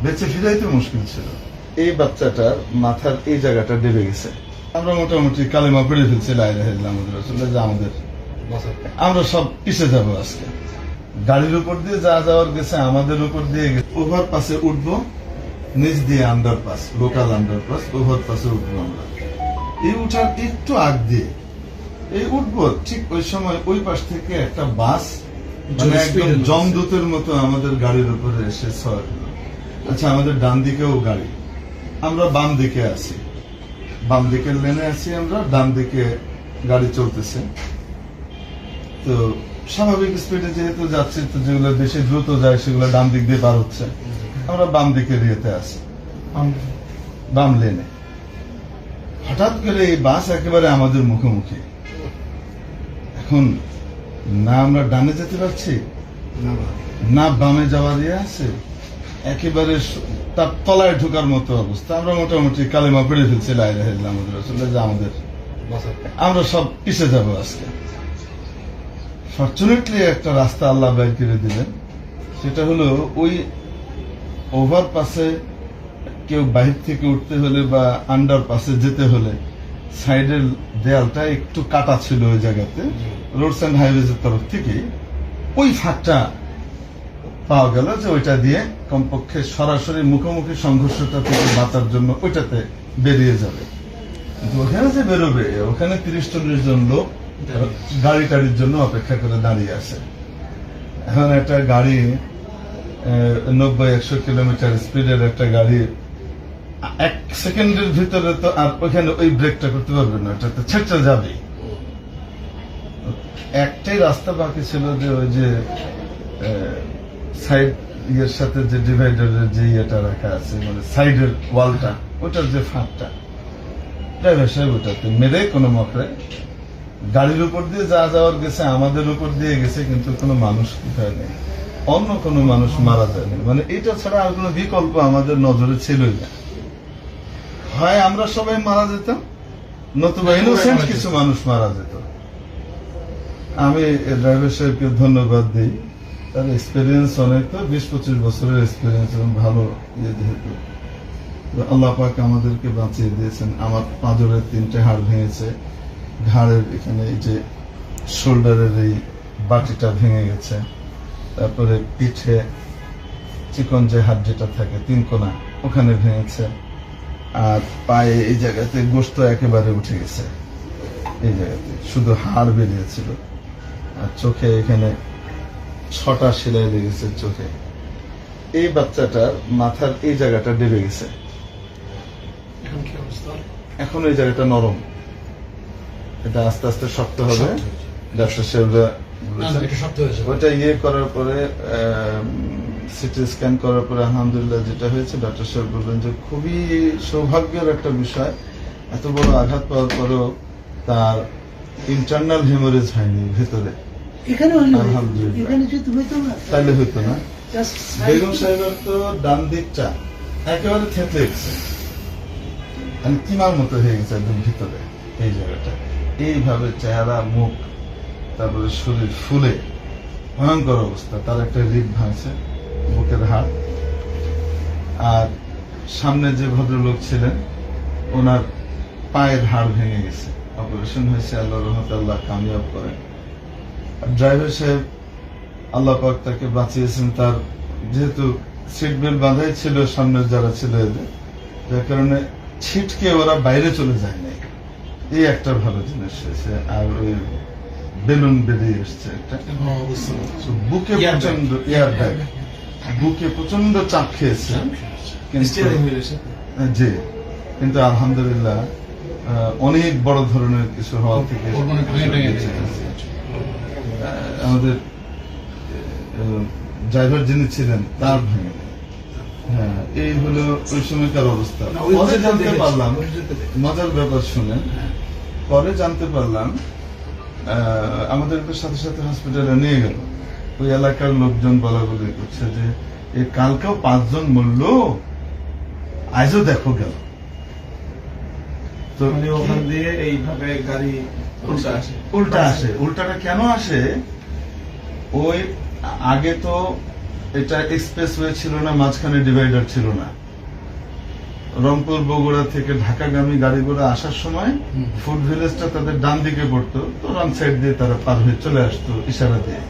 বেঁচে ফিরাইতে মুশকিল ছিল। এই বাচ্চাটার মাথার এই জায়গাটা ডেবে গেছে। আমরা মোটামুটি কালেমা পড়ে ফেলছি লা ইলাহা ইল্লাল্লাহ মুহাম্মাদুর রাসূলুল্লাহ, যে আমাদের আমরা সব পিছে যাবো আজকে। গাড়ির উপর দিয়ে যা যাওয়ার গেছে আমাদের উপর দিয়ে গেছে। ওভার পাসে উঠবো, নিচ দিয়ে আন্ডারপাস, লোকাল আন্ডারপাস, ওভার পাসে উঠবো আমরা। এই উঠার একটু আগ দিয়ে এই উঠবো, ঠিক ওই সময় ওই পাশ থেকে একটা বাস মানে একদম জমদূতের মতো আমাদের গাড়ির উপরে এসে সর। আচ্ছা, আমাদের ডান দিকেও গাড়ি, আমরা বাম দিকে আছি, বাম দিকের লেনে আছি আমরা, ডান দিকে গাড়ি চলতেছে। তো স্বাভাবিক স্পিডে যেহেতু যাচ্ছে, তো যেগুলো বেশি দ্রুত যায় সেগুলো ডান দিক দিয়ে পার হচ্ছে, আমরা বাম দিকের ইয়েতে আছি, বাম লেনে। হঠাৎ করে এই বাস একেবারে আমাদের মুখোমুখি। এখন না আমরা ডানে যেতে পারছি, না বামে যাওয়ার ইয়ে আছে, একেবারে তার তলায় ঢোকার মতো অবস্থা। আমরা মোটামুটি কালেমা পড়ে ফেলছি লা ইলাহা ইল্লাল্লাহ মুহাম্মাদুর রাসূলুল্লাহ, যে আমাদের আমরা সব পিছে যাবো আজকে। ফরচুনেটলি একটা রাস্তা আল্লাহ বের করে দিলেন, সেটা হলো ওই ওভার পাসে কেউ বাহির থেকে উঠতে হলে বা আন্ডার পাসে যেতে হলে সাইডের দেয়ালটা একটু কাটা ছিল ওই জায়গাতে, রোডস অ্যান্ড হাইওয়েজ এর তরফ থেকে ওই ফাঁকটা পাওয়া গেল, যে ওইটা দিয়ে কমপক্ষে সরাসরি মুখোমুখি সংঘর্ষটা থেকে বাঁচার জন্য ওইটাতে বেরিয়ে যাবে। কিন্তু ওখানে যে বেরোবে, ওখানে ৩০-৪০ জন লোক গাড়ি টাড়ির জন্য অপেক্ষা করে দাঁড়িয়ে আছে। এখন একটা গাড়ি ৯০-১০০ কিলোমিটার স্পিডের একটা গাড়ি ১ সেকেন্ডের ভিতরে তো আর ওইখানে ওই ব্রেকটা করতে পারবে না, এটা তো ছেড়ে যাবে। একটাই রাস্তা বাকি ছিল, যে ওই যে সাইড ইয়ের সাথে যে ডিভাইডারের যে ইয়েটা রাখা আছে, মানে সাইডের ওয়ালটা, ওটার যে ফাঁকটা, ড্রাইভার সাহেব ওটাতে মেরে কোনো মকরে গাড়ির উপর দিয়ে যা যাওয়ার গেছে আমাদের উপর দিয়ে গেছে, কিন্তু কোনো মানুষ কোথায় নেই, অন্য কোনো মানুষ মারা যায়নি। মানে এটা ছাড়া আর কোনো বিকল্প আমাদের নজরে ছিলই না। হয় আমরা সবাই মারা যেতাম, নতুবা ইনোসেন্ট কিছু মানুষ মারা যেত। আমি ড্রাইভার সাহেবকে ধন্যবাদ দিই, তার এক্সপিরিয়েন্স অনেক, তো ২০-২৫ বছরের এক্সপিরিয়েন্স এবং ভালো ইয়ে, যেহেতু আল্লাহ পাক আমাদেরকে বাঁচিয়ে দিয়েছেন। আমার পাঁজরের ৩টে হাড় ভেঙেছে, ঘাড়ের এখানে এই যে শোল্ডারের এই বাটিটা ভেঙে গেছে, তারপরে পিঠে চিকন যে হাড় যেটা থাকে ৩ কোনা, ওখানে ভেঙেছে, আর পায়ে এই জায়গাতে গোশত একেবারে উঠে গেছে, এই জায়গাতে শুধু হাড় বেরিয়েছিল, আর চোখে এখানে ৬টা সেলাই লেগেছে চোখে। এই বাচ্চাটার মাথার এই জায়গাটা ডেবে গেছে। এখন এই জায়গাটা নরম, এটা আস্তে আস্তে শক্ত হবে। ডাক্তার সাহেবরা ওটা ইয়ে করার পরে, সিটি স্ক্যান করার পরে আলহামদুলিল্লাহ যেটা হয়েছে, ডাক্তার সাহেব বললেন যে খুবই সৌভাগ্যের একটা বিষয়, এত বড় আঘাত পাওয়ার পরেও তার ইন্টারনাল হেমোরেজ হয়নি ভেতরে। তাইলে হইতো না। বেগম সাহেবের তো ডান দিকটা একেবারে থেতলে গেছে, কিমার মতো হয়ে গেছে একদম ভিতরে এই জায়গাটা। এইভাবে চেহারা, মুখ, তারপরে শরীর ফুলে ভয়ঙ্কর অবস্থা। তার একটা রিড ভাঙছে, বুকের হাড়। আর সামনে যে ভদ্রলোক ছিলেন, ওনার পায়ের হাড় ভেঙে গেছে, অপারেশন হয়েছে, আল্লাহ রহমতে আল্লাহ কামিয়াব করেন। ড্রাইভার সাহেব আল্লাহ পাক তাকে বাঁচিয়েছেন, তার যেহেতু সিট বেল্ট বাঁধাই ছিল সামনের যারা ছিল এদের, যার কারণে ছিটকে ওরা বাইরে চলে যায় নাই, এই একটা ভালো জিনিস হয়েছে। আর ওই বেলুন বেরিয়ে এসছে একটা, বুকে প্রচন্ড এয়ার ব্যাগ, বুকে প্রচন্ড চাপ খেয়েছে, জি, কিন্তু আলহামদুলিল্লাহ অনেক বড় ধরনের কিছু হওয়া থেকে আমাদের ড্রাইভার যিনি ছিলেন তার ভেঙে। হ্যাঁ, এই হলো ওই সময়কার অবস্থা। পরে জানতে পারলাম, মজার ব্যাপার শুনেন, পরে জানতে পারলাম আমাদেরকে সাথে সাথে হসপিটালে নিয়ে গেল। ওই এলাকার লোকজন বলা বলি করছে যে এই কালকেও ৫ জন মরল, আজও দেখো গেল। তো ওখান দিয়ে এইভাবে গাড়ি উল্টা আসে। উল্টাটা কেন আসে? ওই আগে তো এটা এক্সপ্রেসওয়ে ছিল না, মাঝখানে ডিভাইডার ছিল না। রংপুর বগুড়া থেকে ঢাকাগামী গাড়িগুলো আসার সময় ফুড ভিলেজটা তাদের ডান দিকে পড়তো, তো রং সাইড দিয়ে তারা পার হয়ে চলে আসতো ইশারা দিয়ে।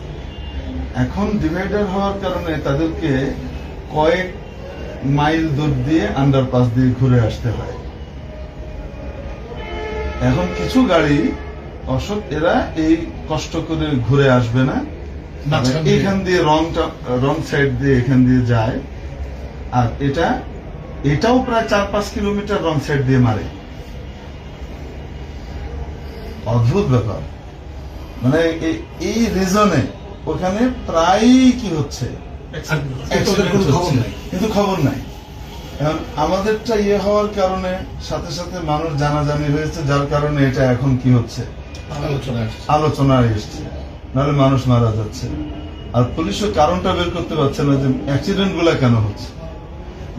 এখন ডিভাইডার হওয়ার কারণে তাদেরকে কয়েক মাইল দূর দিয়ে আন্ডারপাস দিয়ে ঘুরে আসতে হয়। এখন কিছু গাড়ি এরা এই কষ্ট করে ঘুরে আসবে না, এখান দিয়ে রং সাইড দিয়ে এখান দিয়ে যায়, আর এটাও প্রায় 4-5 কিলোমিটার রং সাইড দিয়ে মারে। অদ্ভুত ব্যাপার, মানে এই রিজনে ওখানে প্রায় কি হচ্ছে কিন্তু খবর নাই। এখন আমাদেরটা হওয়ার কারণে সাথে সাথে মানুষ জানাজানি হয়েছে, যার কারণে এটা এখন কি হচ্ছে আলোচনায় এসছে, নাহলে মানুষ মারা যাচ্ছে। আর পুলিশও কারণটা বের করতে পারছে না যে অ্যাক্সিডেন্ট গুলা কেন হচ্ছে।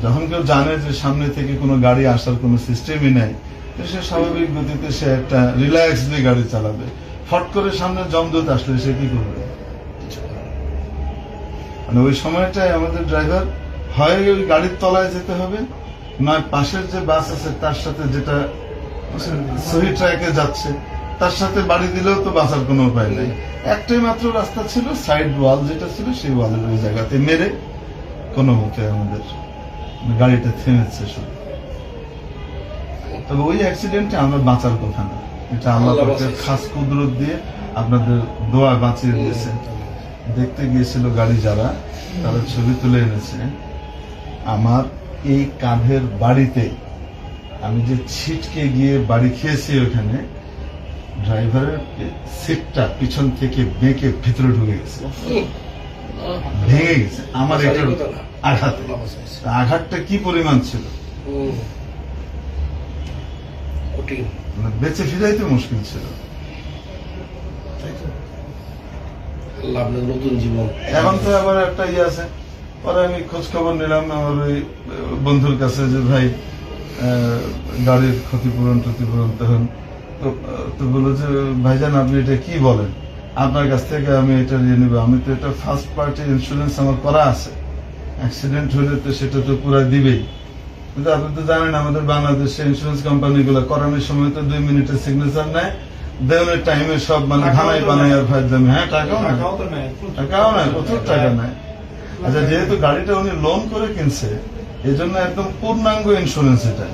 যখন কেউ জানে যে সামনে থেকে কোনো গাড়ি আসার কোনো সিস্টেমই নেই, তো সে স্বাভাবিক গতিতে সে একটা রিল্যাক্সলি গাড়ি চালাবে। ফট করে সামনে জমদূত আসলে সে কি করবে? মানে ওই সময়টায় আমাদের ড্রাইভার হয় ওই গাড়ির তলায় যেতে হবে, নয় পাশের যে বাস আছে তার সাথে যেটা সহি ট্র্যাকে যাচ্ছে তার সাথে বাড়ি দিলেও তো বাঁচার কোনো উপায় নেই। একটাই মাত্র রাস্তা ছিল, সাইড ওয়াল যেটা ছিল সেই ওয়ালের ওই জায়গাতে মেরে কোনো মতে আমাদের গাড়িটা থেমেছে শুধু। তবে ওই অ্যাক্সিডেন্টে আমরা বাঁচার কথা না, এটা আল্লাহ পাকের খাস কুদরত দিয়ে আপনাদের দোয়া বাঁচিয়ে দিয়েছে। দেখতে গিয়েছিল গাড়ি যারা, তারা ছবি তুলে এনেছে। আমার এই কাঁধের বাড়িতে আমি যে ছিটকে গিয়ে বাড়ি খেয়েছি, ওখানে ড্রাইভারের সিটটা পিছন থেকে বেঁকে ভিতরে ঢুকে গেছে, ভেঙে গেছে আমার এটার আঘাতে। আঘাতটা কি পরিমাণ ছিল, বেঁচে ফিরাইতে মুশকিল ছিল। নতুন জীবন এখন তো আবার একটা আছে, পরে আমি খোঁজ খবর নিলাম আমার ওই বন্ধুর কাছে যে ভাই গাড়ির ক্ষতিপূরণ তখন তো বললো যে ভাইজান আপনি এটা কি বলেন, আপনার কাছ থেকে আমি এটা নিয়ে নেবো। আমি তো এটা ফার্স্ট পার্টি ইন্স্যুরেন্স আমার করা আছে, অ্যাক্সিডেন্ট হলে তো সেটা তো পুরো দিবেই। কিন্তু আপনি তো জানেন আমাদের বাংলাদেশে ইন্স্যুরেন্স কোম্পানিগুলো করানোর সময় তো 2 মিনিটের সিগনেচার নেয়, দেওয়ার টাইমে সব মানে ধানাই বানাই আর ফাইল দামে। হ্যাঁ, টাকাও নাই, প্রচুর টাকা নাই। আচ্ছা, যেহেতু গাড়িটা উনি লোন করে কিনছে, এই জন্য একদম পূর্ণাঙ্গ ইন্স্যুরেন্স এটা।